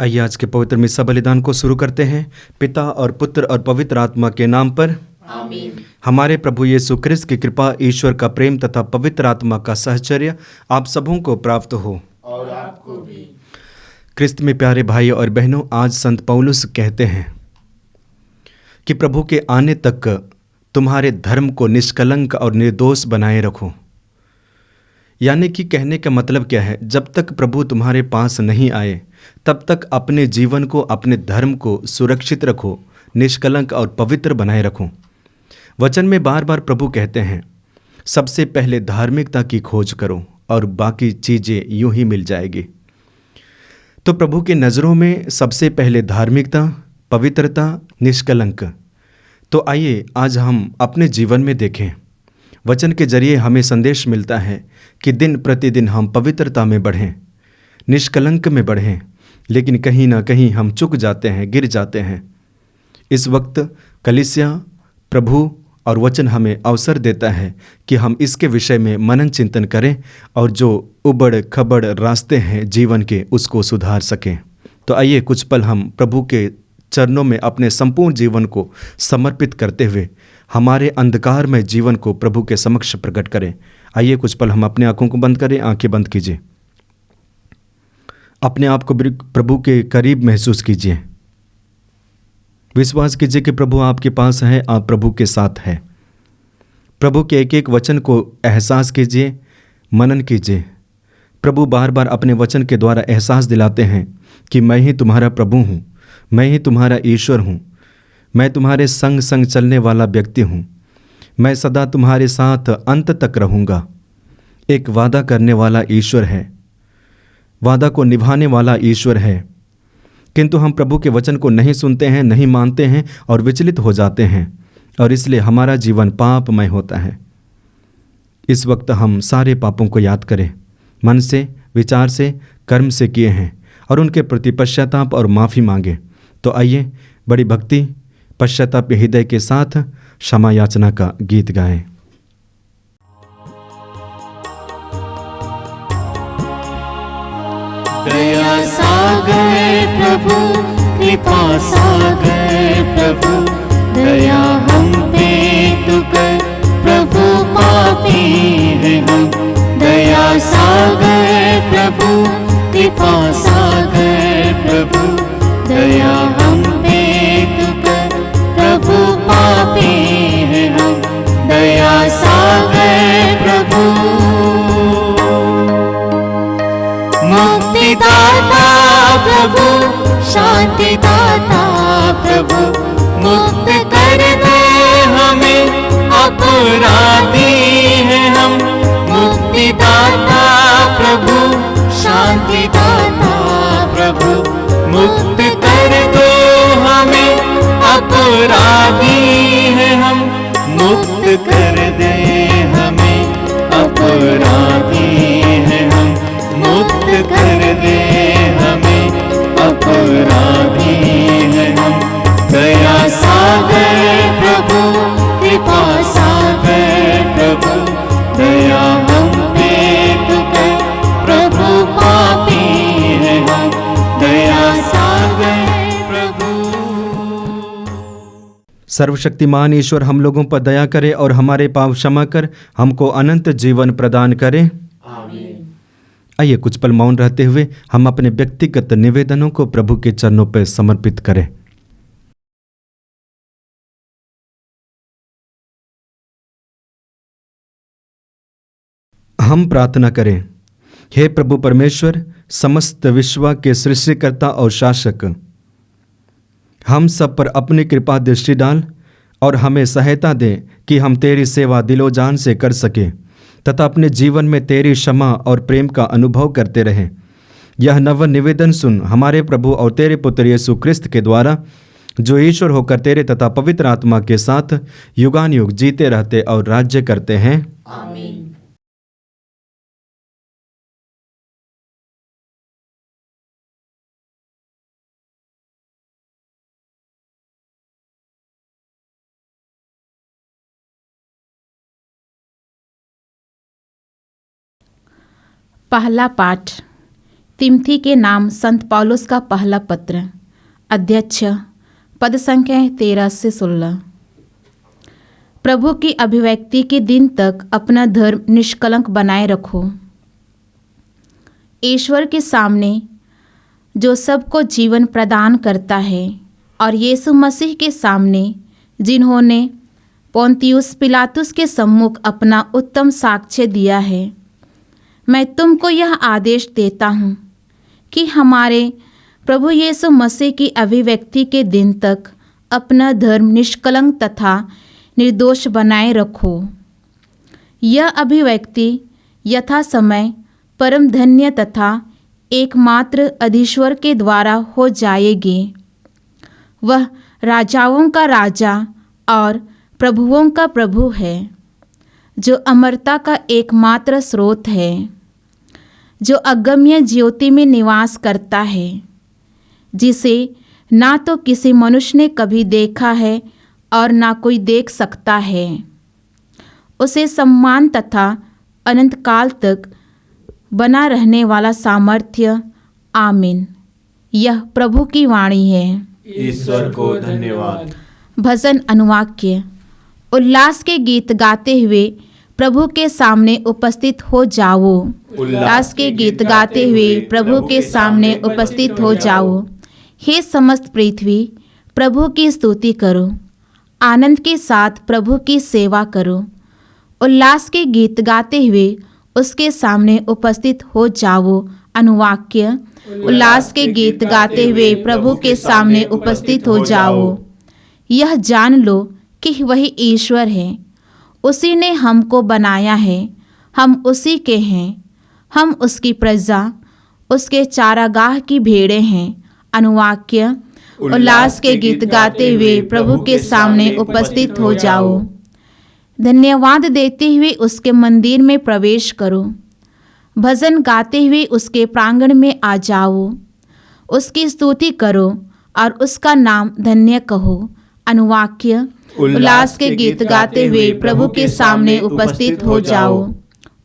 आइए आज के पवित्र मिस्सा बलिदान को शुरू करते हैं। पिता और पुत्र और पवित्र आत्मा के नाम पर आमीन। हमारे प्रभु यीशु क्रिस्त की कृपा, ईश्वर का प्रेम तथा पवित्र आत्मा का सहचर्य आप सबों को प्राप्त हो और आपको भी। क्रिस्त में प्यारे भाई और बहनों, आज संत पौलुस कहते हैं कि प्रभु के आने तक तुम्हारे धर्म को निष्कलंक और निर्दोष बनाए रखो। यानी कि कहने का मतलब क्या है, जब तक प्रभु तुम्हारे पास नहीं आए तब तक अपने जीवन को, अपने धर्म को सुरक्षित रखो, निष्कलंक और पवित्र बनाए रखो। वचन में बार बार प्रभु कहते हैं, सबसे पहले धार्मिकता की खोज करो और बाकी चीज़ें यूं ही मिल जाएगी। तो प्रभु की नज़रों में सबसे पहले धार्मिकता, पवित्रता, निष्कलंक। तो आइए आज हम अपने जीवन में देखें। वचन के जरिए हमें संदेश मिलता है कि दिन प्रतिदिन हम पवित्रता में बढ़ें, निष्कलंक में बढ़ें, लेकिन कहीं ना कहीं हम चूक जाते हैं, गिर जाते हैं। इस वक्त कलीसिया, प्रभु और वचन हमें अवसर देता है कि हम इसके विषय में मनन चिंतन करें और जो उबड़ खबड़ रास्ते हैं जीवन के, उसको सुधार सकें। तो आइए कुछ पल हम प्रभु के चरणों में अपने संपूर्ण जीवन को समर्पित करते हुए हमारे अंधकारमय जीवन को प्रभु के समक्ष प्रकट करें। आइए कुछ पल हम अपने आंखों को बंद करें, आंखें बंद कीजिए, अपने आप को प्रभु के करीब महसूस कीजिए। विश्वास कीजिए कि प्रभु आपके पास है, आप प्रभु के साथ हैं। प्रभु के एक एक वचन को एहसास कीजिए, मनन कीजिए। प्रभु बार बार अपने वचन के द्वारा एहसास दिलाते हैं कि मैं ही तुम्हारा प्रभु हूँ, मैं ही तुम्हारा ईश्वर हूँ, मैं तुम्हारे संग संग चलने वाला व्यक्ति हूँ, मैं सदा तुम्हारे साथ अंत तक रहूँगा। एक वादा करने वाला ईश्वर है, वादा को निभाने वाला ईश्वर है। किंतु हम प्रभु के वचन को नहीं सुनते हैं, नहीं मानते हैं और विचलित हो जाते हैं, और इसलिए हमारा जीवन पापमय होता है। इस वक्त हम सारे पापों को याद करें, मन से, विचार से, कर्म से किए हैं, और उनके प्रति पश्चाताप और माफ़ी मांगे। तो आइए बड़ी भक्ति, पश्चाताप हृदय के साथ क्षमा याचना का गीत गाएं। दया सागर प्रभु, कृपा सागर प्रभु, दया हम पे तू कर प्रभु, पापी हैं हम। दया सागर प्रभु, कृपा सागर प्रभु, दया हम पे तू कर प्रभु, पापी हैं हम। दया सागर प्रभु, मुक्तिदाता प्रभु, शांतिदाता प्रभु, मुक्त कर दे हमें, अपराधी हैं हम। मुक्तिदाता प्रभु, शांतिदाता प्रभु, मुक्त कर दो हमें, अपराधी हैं हम। मुक्त कर दे हमें, अपराधी हैं हम। मुक्त कर दे हमें, अपराधी हैं हम। दया सागर प्रभु, कृपा सागर प्रभु, दया हम पे तू कर प्रभु, पापी हैं हम। दया सागर प्रभु। सर्वशक्तिमान ईश्वर हम लोगों पर दया करे और हमारे पाप क्षमा कर हमको अनंत जीवन प्रदान करे। आमीन। आइए कुछ पल मौन रहते हुए हम अपने व्यक्तिगत निवेदनों को प्रभु के चरणों पर समर्पित करें। हम प्रार्थना करें। हे प्रभु परमेश्वर, समस्त विश्व के सृष्टिकर्ता और शासक, हम सब पर अपनी कृपा दृष्टि डाल और हमें सहायता दे कि हम तेरी सेवा दिलो जान से कर सके तथा अपने जीवन में तेरी क्षमा और प्रेम का अनुभव करते रहें। यह नव निवेदन सुन हमारे प्रभु और तेरे पुत्र यीशु क्रिस्त के द्वारा, जो ईश्वर होकर तेरे तथा पवित्र आत्मा के साथ युगान युग जीते रहते और राज्य करते हैं। आमीन। पहला पाठ। तिमथी के नाम संत पौलुस का पहला पत्र, अध्यक्ष, पद संख्या 13 से 16। प्रभु की अभिव्यक्ति के दिन तक अपना धर्म निष्कलंक बनाए रखो। ईश्वर के सामने जो सबको जीवन प्रदान करता है और यीशु मसीह के सामने जिन्होंने पोंतियुस पिलातुस के सम्मुख अपना उत्तम साक्ष्य दिया है, मैं तुमको यह आदेश देता हूँ कि हमारे प्रभु यीशु मसीह की अभिव्यक्ति के दिन तक अपना धर्म निष्कलंक तथा निर्दोष बनाए रखो। यह अभिव्यक्ति यथा समय परम धन्य तथा एकमात्र अधीश्वर के द्वारा हो जाएगी। वह राजाओं का राजा और प्रभुओं का प्रभु है, जो अमरता का एकमात्र स्रोत है, जो अगम्य ज्योति में निवास करता है, जिसे ना तो किसी मनुष्य ने कभी देखा है और ना कोई देख सकता है। उसे सम्मान तथा अनंत काल तक बना रहने वाला सामर्थ्य। आमीन। यह प्रभु की वाणी है। ईश्वर को धन्यवाद। भजन अनुवाक्य। उल्लास के गीत गाते हुए प्रभु के सामने उपस्थित हो जाओ। उल्लास के गीत गाते हुए प्रभु के सामने उपस्थित हो जाओ। हे समस्त पृथ्वी, प्रभु की स्तुति करो। आनंद के साथ प्रभु की सेवा करो। उल्लास के गीत गाते हुए उसके सामने उपस्थित हो जाओ। अनुवाक्य। उल्लास के गीत गाते हुए प्रभु के सामने उपस्थित हो जाओ। यह जान लो कि वही ईश्वर है, उसी ने हमको बनाया है, हम उसी के हैं, हम उसकी प्रजा, उसके चारागाह की भेड़ें हैं। अनुवाक्य। उल्लास के गीत गाते हुए प्रभु के सामने उपस्थित हो जाओ। धन्यवाद देते हुए उसके मंदिर में प्रवेश करो। भजन गाते हुए उसके प्रांगण में आ जाओ। उसकी स्तुति करो और उसका नाम धन्य कहो। अनुवाक्य। उल्लास के गीत गाते हुए प्रभु के सामने उपस्थित हो जाओ।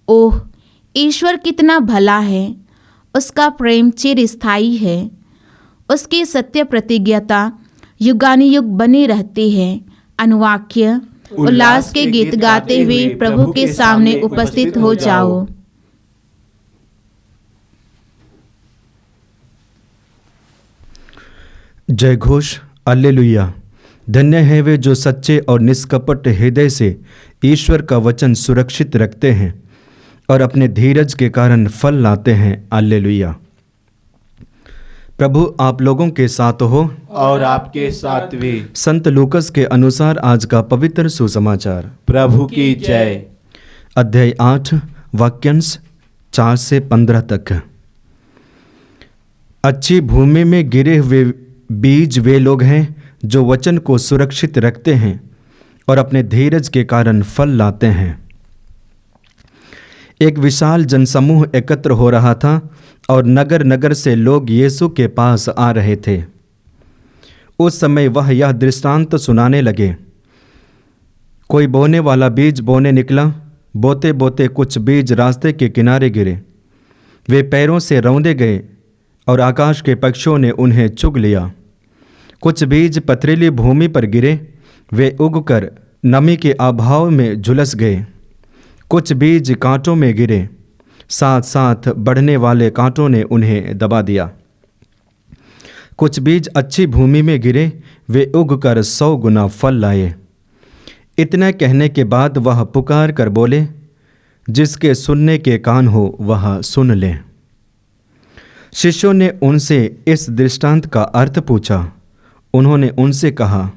ओह, ईश्वर कितना भला है, उसका प्रेम चिरस्थायी है, उसकी सत्य प्रतिज्ञता युगानुयुग बनी रहती है। अनुवाक्य। उल्लास के गीत गाते हुए प्रभु के सामने उपस्थित हो जाओ। जय घोष। alleluia। धन्य है वे जो सच्चे और निष्कपट हृदय से ईश्वर का वचन सुरक्षित रखते हैं और अपने धीरज के कारण फल लाते हैं। alleluia। प्रभु आप लोगों के साथ हो और आपके साथ भी। संत लूकस के अनुसार आज का पवित्र सुसमाचार। प्रभु की जय। अध्याय 8 वाक्यांश 4 से 15 तक। अच्छी भूमि में गिरे हुए बीज वे लोग हैं जो वचन को सुरक्षित रखते हैं और अपने धीरज के कारण फल लाते हैं। एक विशाल जनसमूह एकत्र हो रहा था और नगर नगर से लोग यीशु के पास आ रहे थे। उस समय वह यह दृष्टांत सुनाने लगे। कोई बोने वाला बीज बोने निकला। बोते बोते कुछ बीज रास्ते के किनारे गिरे। वे पैरों से रौंदे गए और आकाश के पक्षियों ने उन्हें चुग लिया। कुछ बीज पथरीली भूमि पर गिरे। वे उगकर नमी के अभाव में झुलस गए। कुछ बीज कांटों में गिरे, साथ साथ बढ़ने वाले कांटों ने उन्हें दबा दिया। कुछ बीज अच्छी भूमि में गिरे, वे उगकर 100 गुना फल लाए। इतना कहने के बाद वह पुकार कर बोले, जिसके सुनने के कान हो वह सुन ले। शिष्यों ने उनसे इस दृष्टांत का अर्थ पूछा। उन्होंने उनसे कहा,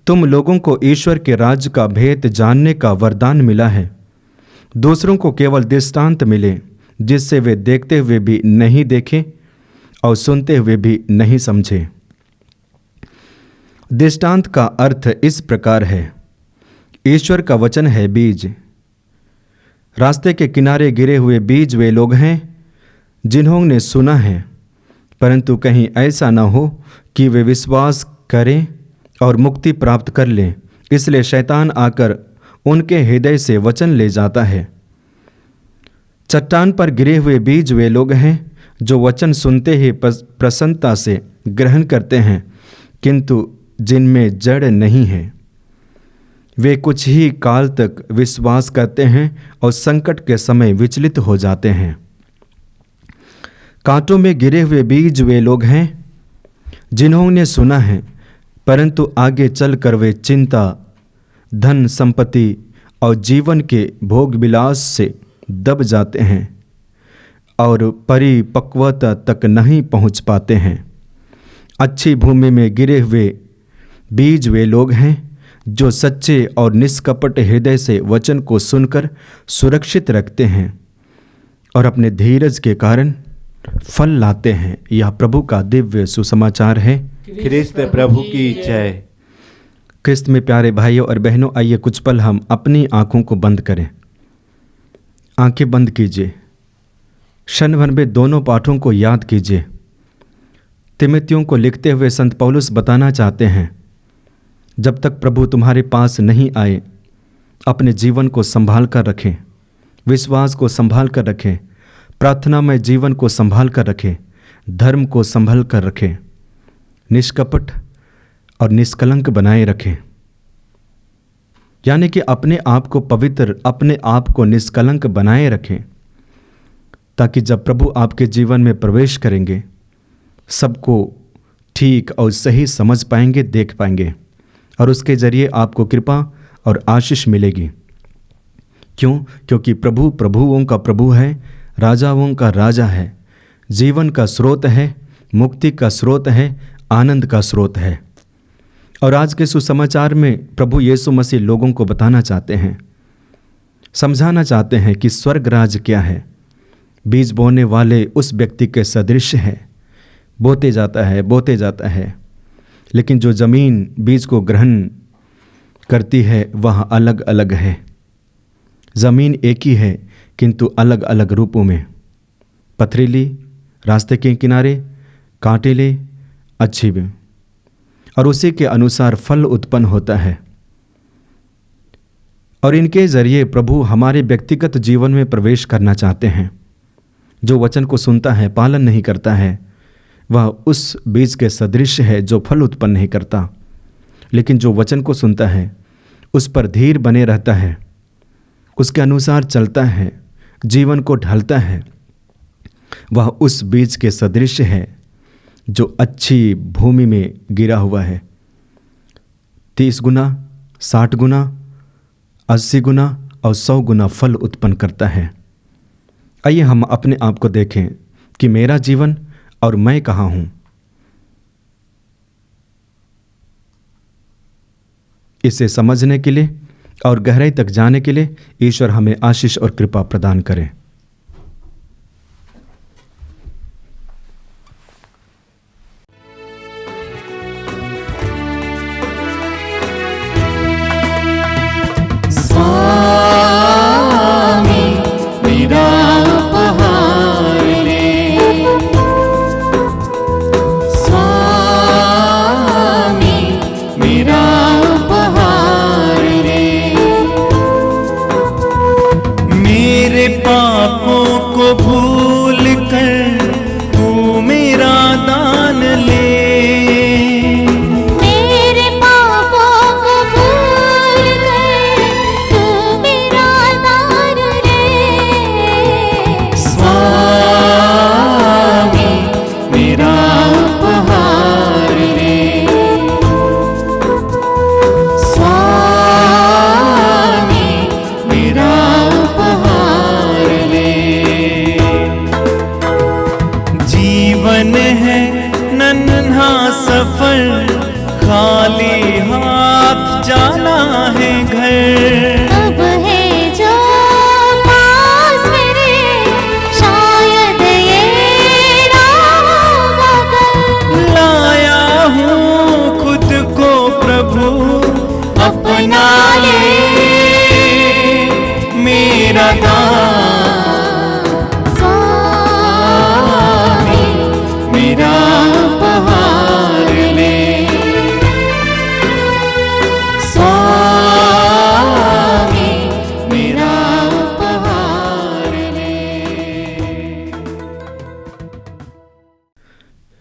तुम लोगों को ईश्वर के राज्य का भेद जानने का वरदान मिला है। दूसरों को केवल दृष्टांत मिले, जिससे वे देखते हुए भी नहीं देखे और सुनते हुए भी नहीं समझे। दृष्टांत का अर्थ इस प्रकार है। ईश्वर का वचन है बीज। रास्ते के किनारे गिरे हुए बीज वे लोग हैं जिन्होंने सुना है, परंतु कहीं ऐसा न हो कि वे विश्वास करें और मुक्ति प्राप्त कर लें। इसलिए शैतान आकर उनके हृदय से वचन ले जाता है। चट्टान पर गिरे हुए बीज वे लोग हैं जो वचन सुनते ही प्रसन्नता से ग्रहण करते हैं, किंतु जिनमें जड़ नहीं है, वे कुछ ही काल तक विश्वास करते हैं और संकट के समय विचलित हो जाते हैं। कांटों में गिरे हुए बीज वे लोग हैं जिन्होंने सुना है, परंतु आगे चलकर वे चिंता, धन संपत्ति और जीवन के भोग विलास से दब जाते हैं और परिपक्वता तक नहीं पहुंच पाते हैं। अच्छी भूमि में गिरे हुए बीज वे लोग हैं जो सच्चे और निष्कपट हृदय से वचन को सुनकर सुरक्षित रखते हैं और अपने धीरज के कारण फल लाते हैं। यह प्रभु का दिव्य सुसमाचार है। ख्रिस्त प्रभु की जय। क्रिस्त में प्यारे भाइयों और बहनों, आइए कुछ पल हम अपनी आंखों को बंद करें। आंखें बंद कीजिए, क्षण भर में दोनों पाठों को याद कीजिए। तिमिथियों को लिखते हुए संत पौलुस बताना चाहते हैं, जब तक प्रभु तुम्हारे पास नहीं आए, अपने जीवन को संभाल कर रखें, विश्वास को संभाल कर रखें, प्रार्थना में जीवन को संभाल कर रखें, धर्म को संभाल कर रखें, निष्कपट और निष्कलंक बनाए रखें। यानी कि अपने आप को पवित्र, अपने आप को निष्कलंक बनाए रखें, ताकि जब प्रभु आपके जीवन में प्रवेश करेंगे, सबको ठीक और सही समझ पाएंगे, देख पाएंगे और उसके जरिए आपको कृपा और आशीष मिलेगी। क्यों? क्योंकि प्रभु प्रभुओं का प्रभु है, राजाओं का राजा है, जीवन का स्रोत है, मुक्ति का स्रोत है, आनंद का स्रोत है। और आज के सुसमाचार में प्रभु यीशु मसीह लोगों को बताना चाहते हैं, समझाना चाहते हैं कि स्वर्ग राज क्या है। बीज बोने वाले उस व्यक्ति के सदृश है, बोते जाता है, लेकिन जो जमीन बीज को ग्रहण करती है वह अलग अलग है। जमीन एक ही है किंतु अलग अलग रूपों में, पथरीली, रास्ते के किनारे, कांटेले, अच्छी भी, और उसी के अनुसार फल उत्पन्न होता है। और इनके जरिए प्रभु हमारे व्यक्तिगत जीवन में प्रवेश करना चाहते हैं। जो वचन को सुनता है, पालन नहीं करता है, वह उस बीज के सदृश है जो फल उत्पन्न नहीं करता। लेकिन जो वचन को सुनता है, उस पर धीर बने रहता है, उसके अनुसार चलता है, जीवन को ढालता है, वह उस बीज के सदृश है जो अच्छी भूमि में गिरा हुआ है। 30 गुना, 60 गुना, 80 गुना और 100 गुना फल उत्पन्न करता है। आइए हम अपने आप को देखें कि मेरा जीवन और मैं कहाँ हूँ। इसे समझने के लिए और गहराई तक जाने के लिए ईश्वर हमें आशीष और कृपा प्रदान करें।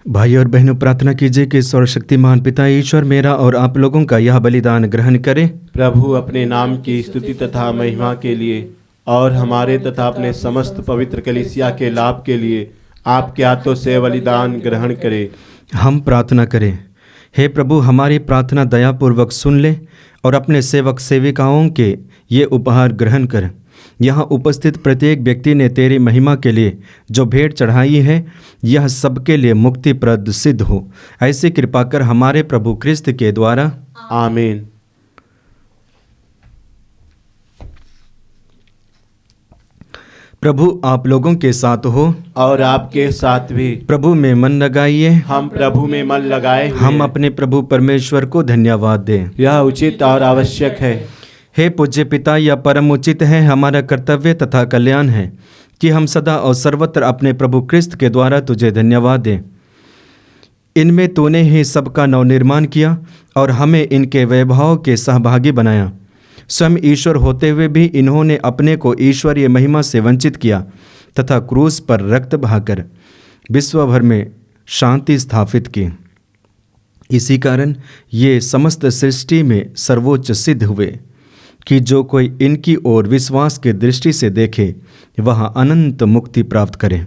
भाई और बहनों, प्रार्थना कीजिए कि सर्वशक्तिमान पिता ईश्वर मेरा और आप लोगों का यह बलिदान ग्रहण करे। प्रभु अपने नाम की स्तुति तथा महिमा के लिए और हमारे तथा अपने समस्त पवित्र कलीसिया के लाभ के लिए आपके हाथों से बलिदान ग्रहण करे। हम प्रार्थना करें। हे प्रभु, हमारी प्रार्थना दयापूर्वक सुन ले और अपने सेवक सेविकाओं के ये उपहार ग्रहण कर। यहाँ उपस्थित प्रत्येक व्यक्ति ने तेरी महिमा के लिए जो भेंट चढ़ाई है, यह सबके लिए मुक्तिप्रद सिद्ध हो। ऐसी कृपा कर हमारे प्रभु क्रिस्त के द्वारा। आमीन। प्रभु आप लोगों के साथ हो और आपके साथ भी। प्रभु में मन लगाइए। हम प्रभु में मन लगाए हुए हम अपने प्रभु परमेश्वर को धन्यवाद दें। यह उचित और आवश्यक है। हे पूज्य पिता, यह परम उचित है, हमारा कर्तव्य तथा कल्याण है कि हम सदा और सर्वत्र अपने प्रभु क्रिस्त के द्वारा तुझे धन्यवाद दें। इनमें तूने ही सबका नवनिर्माण किया और हमें इनके वैभव के सहभागी बनाया। स्वयं ईश्वर होते हुए भी इन्होंने अपने को ईश्वरीय महिमा से वंचित किया तथा क्रूस पर रक्त बहाकर विश्व भर में शांति स्थापित की। इसी कारण ये समस्त सृष्टि में सर्वोच्च सिद्ध हुए कि जो कोई इनकी ओर विश्वास के दृष्टि से देखे वह अनंत मुक्ति प्राप्त करे।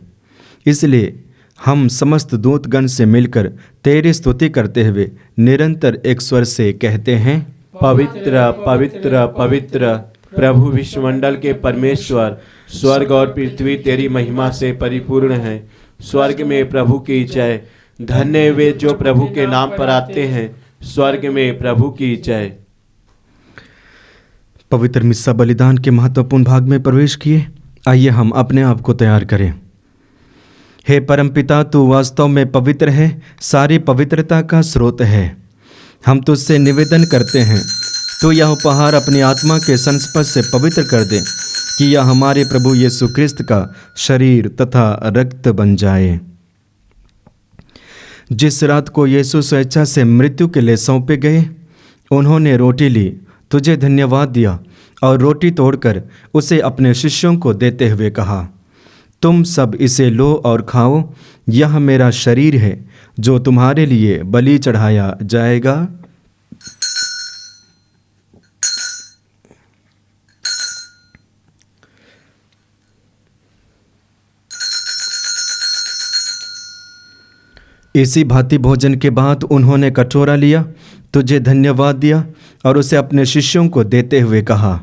इसलिए हम समस्त दूतगण से मिलकर तेरी स्तुति करते हुए निरंतर एक स्वर से कहते हैं, पवित्र पवित्र पवित्र प्रभु विश्वमंडल के परमेश्वर, स्वर्ग और पृथ्वी तेरी महिमा से परिपूर्ण है। स्वर्ग में प्रभु की जय। धन्य वे जो प्रभु के नाम पर आते हैं। स्वर्ग में प्रभु की जय। पवित्र मिस्सा बलिदान के महत्वपूर्ण भाग में प्रवेश किए। आइए हम अपने आप को तैयार करें। हे परमपिता, तू वास्तव में पवित्र है, सारी पवित्रता का स्रोत है। हम तुझसे निवेदन करते हैं, तू यह उपहार अपनी आत्मा के संस्पर्श से पवित्र कर दे कि यह हमारे प्रभु यीशु क्रिस्त का शरीर तथा रक्त बन जाए। जिस रात को यीशु स्वेच्छा से मृत्यु के लिए सौंपे गए, उन्होंने रोटी ली, तुझे धन्यवाद दिया और रोटी तोड़कर उसे अपने शिष्यों को देते हुए कहा, तुम सब इसे लो और खाओ, यह मेरा शरीर है जो तुम्हारे लिए बलि चढ़ाया जाएगा। इसी भांति भोजन के बाद उन्होंने कटोरा लिया, तुझे धन्यवाद दिया और उसे अपने शिष्यों को देते हुए कहा,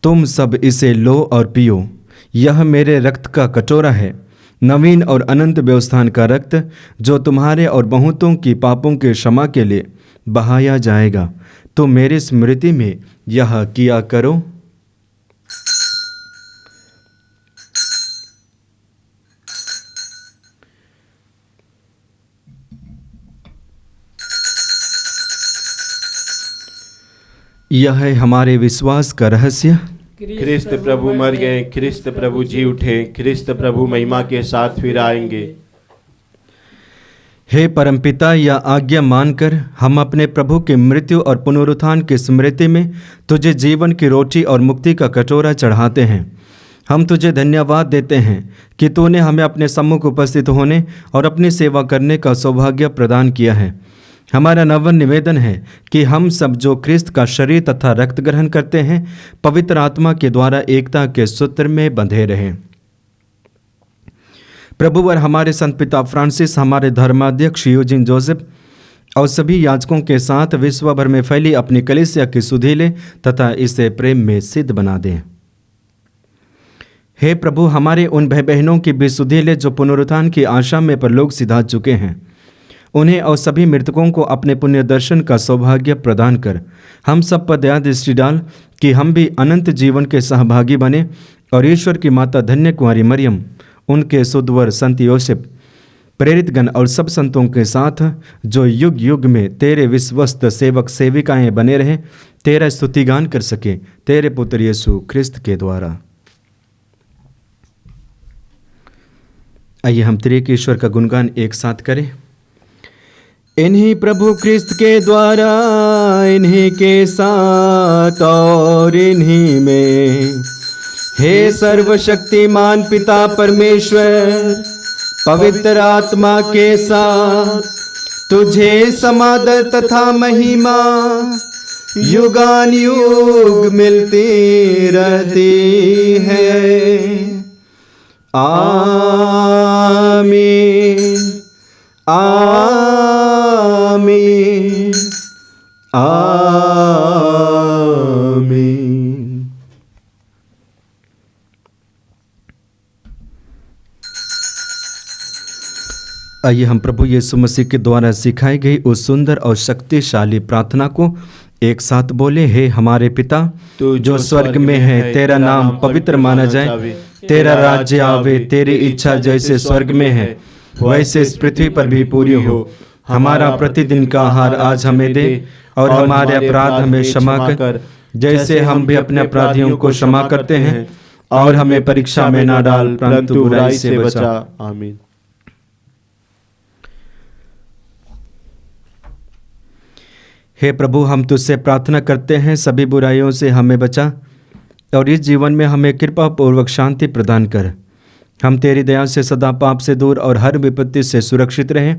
तुम सब इसे लो और पियो, यह मेरे रक्त का कटोरा है, नवीन और अनंत व्यवस्थान का रक्त जो तुम्हारे और बहुतों की पापों के क्षमा के लिए बहाया जाएगा। तो मेरी स्मृति में यह किया करो। यह है हमारे विश्वास का रहस्य। ख्रिस्त प्रभु मर गए, ख्रिस्त प्रभु जी उठे, ख्रिस्त प्रभु महिमा के साथ फिर आएंगे। हे परमपिता, यह आज्ञा मानकर हम अपने प्रभु की मृत्यु और पुनरुत्थान की स्मृति में तुझे जीवन की रोटी और मुक्ति का कटोरा चढ़ाते हैं। हम तुझे धन्यवाद देते हैं कि तूने हमें अपने सम्मुख उपस्थित होने और अपनी सेवा करने का सौभाग्य प्रदान किया है। हमारा नवन निवेदन है कि हम सब जो ख्रिस्त का शरीर तथा रक्त ग्रहण करते हैं, पवित्र आत्मा के द्वारा एकता के सूत्र में बंधे रहें। प्रभु और हमारे संत पिता फ्रांसिस, हमारे धर्माध्यक्ष यूजिन जोसेफ और सभी याजकों के साथ विश्व भर में फैली अपनी कलीसिया की सुधि ले तथा इसे प्रेम में सिद्ध बना दें। हे प्रभु, हमारे उन भाई बहनों की भी सुधि ले जो पुनरुत्थान की आशा में परलोक सिधा चुके हैं, उन्हें और सभी मृतकों को अपने पुण्य दर्शन का सौभाग्य प्रदान कर हम सब पर दया दृष्टि डाल कि हम भी अनंत जीवन के सहभागी बने और ईश्वर की माता धन्य कुंवारी मरियम, उनके सुधवर संत योसेफ, प्रेरित गण और सब संतों के साथ जो युग युग में तेरे विश्वस्त सेवक सेविकाएं बने रहे, तेरा स्तुतिगान कर सके तेरे पुत्र यीशु ख्रिस्त के द्वारा। आइए हम त्रिएक ईश्वर का गुणगान एक साथ करें। इन्हीं प्रभु क्रिस्त के द्वारा, इन्हीं के साथ और इन्हीं में, हे सर्वशक्तिमान पिता परमेश्वर, पवित्र आत्मा के साथ तुझे समादर तथा महिमा युगान युग मिलती रहती है। आमीन आमीन आमीन। आइए हम प्रभु यीशु मसीह के द्वारा सिखाई गई उस सुंदर और शक्तिशाली प्रार्थना को एक साथ बोले। हे हमारे पिता तू जो स्वर्ग में है, तेरा नाम पवित्र माना जाए, तेरा राज्य आवे, तेरी इच्छा जैसे स्वर्ग में है वैसे इस पृथ्वी पर भी पूरी हो। हमारा प्रतिदिन का आहार आज हमें दे और हमारे अपराध हमें क्षमा कर जैसे हम भी अपने अपराधियों को क्षमा करते हैं, और हमें परीक्षा में ना डाल परंतु बुराई से बचा। आमीन। हे प्रभु, हम तुझसे प्रार्थना करते हैं सभी बुराइयों से हमें बचा और इस जीवन में हमें कृपा पूर्वक शांति प्रदान कर। हम तेरी दया से सदा पाप से दूर और हर विपत्ति से सुरक्षित रहें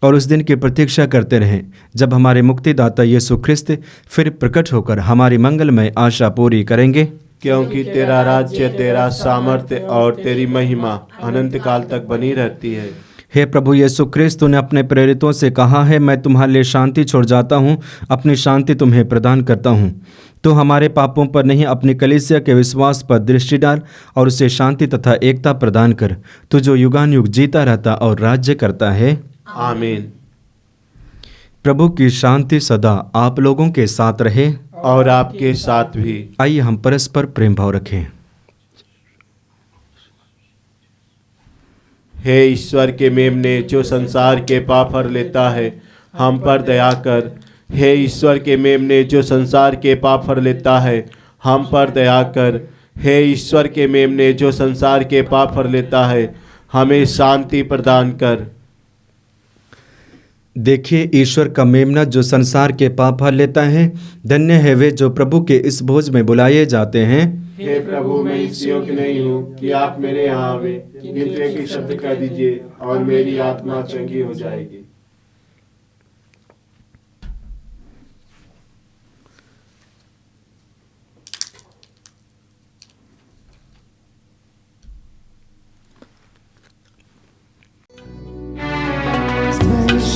और उस दिन की प्रतीक्षा करते रहें जब हमारे मुक्तिदाता यीशु ख्रिस्त फिर प्रकट होकर हमारी मंगलमय आशा पूरी करेंगे। क्योंकि तेरा राज्य, तेरा सामर्थ्य और तेरी महिमा अनंत काल तक बनी रहती है। हे प्रभु यीशु ख्रिस्त, तूने अपने प्रेरितों से कहा है, मैं तुम्हारे लिए शांति छोड़ जाता हूँ, अपनी शांति तुम्हें प्रदान करता हूँ। तो हमारे पापों पर नहीं अपनी कलीसिया के विश्वास पर दृष्टि डाल और उसे शांति तथा एकता प्रदान कर, तू जो युगान युग जीता रहता और राज्य करता है। आमीन। प्रभु की शांति सदा आप लोगों के साथ रहे और आपके साथ भी। आइए हम परस्पर प्रेम भाव रखें। हे ईश्वर के मेमने जो संसार के पाप हर लेता है, हम पर दया कर। हे ईश्वर के मेमने जो संसार के पाप हर लेता है, हम पर दया कर। हे ईश्वर के मेमने जो संसार के पाप हर लेता है, हमें शांति प्रदान कर। देखिए, ईश्वर का मेमना जो संसार के पाप हर लेता है। धन्य है वे जो प्रभु के इस भोज में बुलाए जाते हैं। हे प्रभु, मैं इस योग्य नहीं हूँ कि आप मेरे यहाँ आवे, किंतु एक ही शब्द कह दीजिए और मेरी आत्मा चंगी हो जाएगी।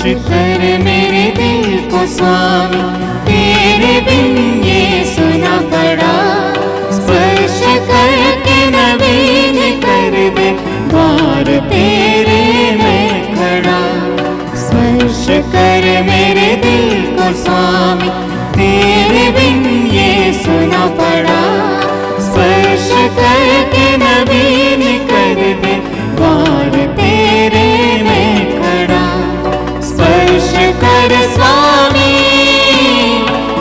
कर मेरे दिल को स्वामी, तेरे बिन ये सुना पड़ा। स्पर्श करके नवीन कर दे, द्वार तेरे में खड़ा। स्पर्श कर मेरे दिल को स्वामी, तेरे बिन ये सुना पड़ा। स्पर्श करके नवीन कर दे, द्वार तेरे में खड़ा। स्पर्श कर स्वामी,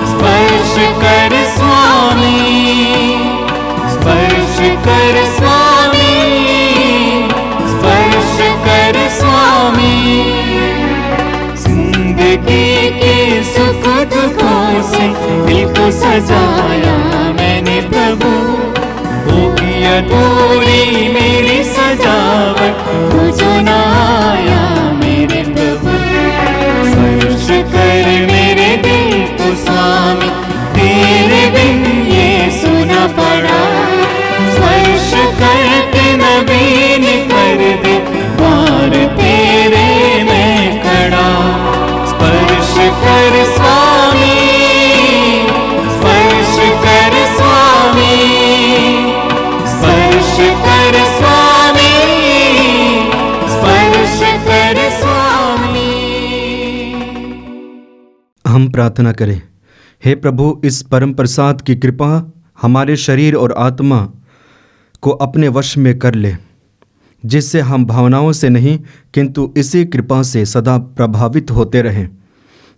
स्पर्श कर स्वामी, स्पर्श कर स्वामी, स्पर्श कर स्वामी। जिंदगी के सुख दुखों से दिल को सजाया मैंने प्रभु, होगी अधूरी मेरी सजावट, तू जो ना आया मेरे प्रभु। स्पर्श कर मेरे दिल को स्वामी, तेरे बिन ये सुना पड़ा। स्पर्श करके नवीन कर दे, द्वार तेरे में खड़ा। स्पर्श कर स्वामी, स्पर्श कर स्वामी, स्पर्श कर स्वामी, स्पर्श कर स्वामी। हम प्रार्थना करें। हे प्रभु, इस परम प्रसाद की कृपा हमारे शरीर और आत्मा को अपने वश में कर ले, जिससे हम भावनाओं से नहीं किंतु इसी कृपा से सदा प्रभावित होते रहें।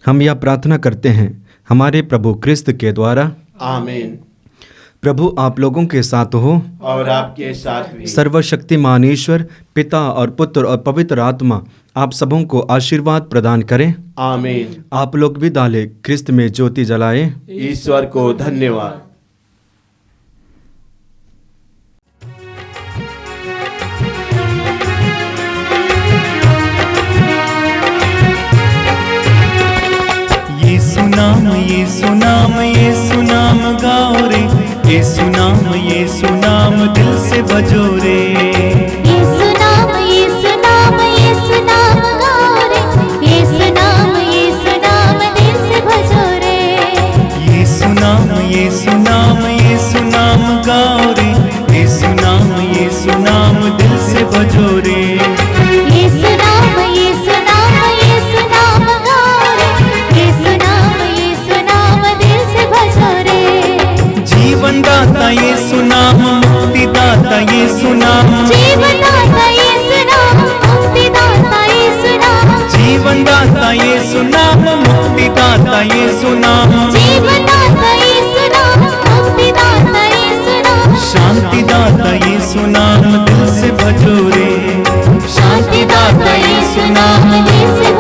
हम यह प्रार्थना करते हैं हमारे प्रभु क्रिस्त के द्वारा। आमीन। प्रभु आप लोगों के साथ हो और आपके साथ भी। सर्वशक्तिमान ईश्वर पिता और पुत्र और पवित्र आत्मा आप सबों को आशीर्वाद प्रदान करें। आमीन। आप लोग भी डाले क्रिस्त में ज्योति जलाएं। ईश्वर को धन्यवाद। यीशु नाम गाओ रे, यीशु नाम दिल से भजो रे। यीशु नाम गाओ रे, यीशु नाम दिल से भजो रे। यीशु नाम गाओ रे, यीशु नाम दिल से भजो रे। यीशु नाम गाओ रे, यीशु नाम दिल से भजो रे। जीवन दाता यीशु नाम, मुक्ति दाता यीशु नाम, जीवन दाता यीशु नाम, मुक्ति दाता यीशु नाम, जीवन दाता यीशु नाम, मुक्ति दाता यीशु नाम, जीवन दाता यीशु नाम, मुक्ति दाता यीशु नाम, शांति दाता यीशु नाम दिल से भजो रे। शांति दाता यीशु नाम दिल से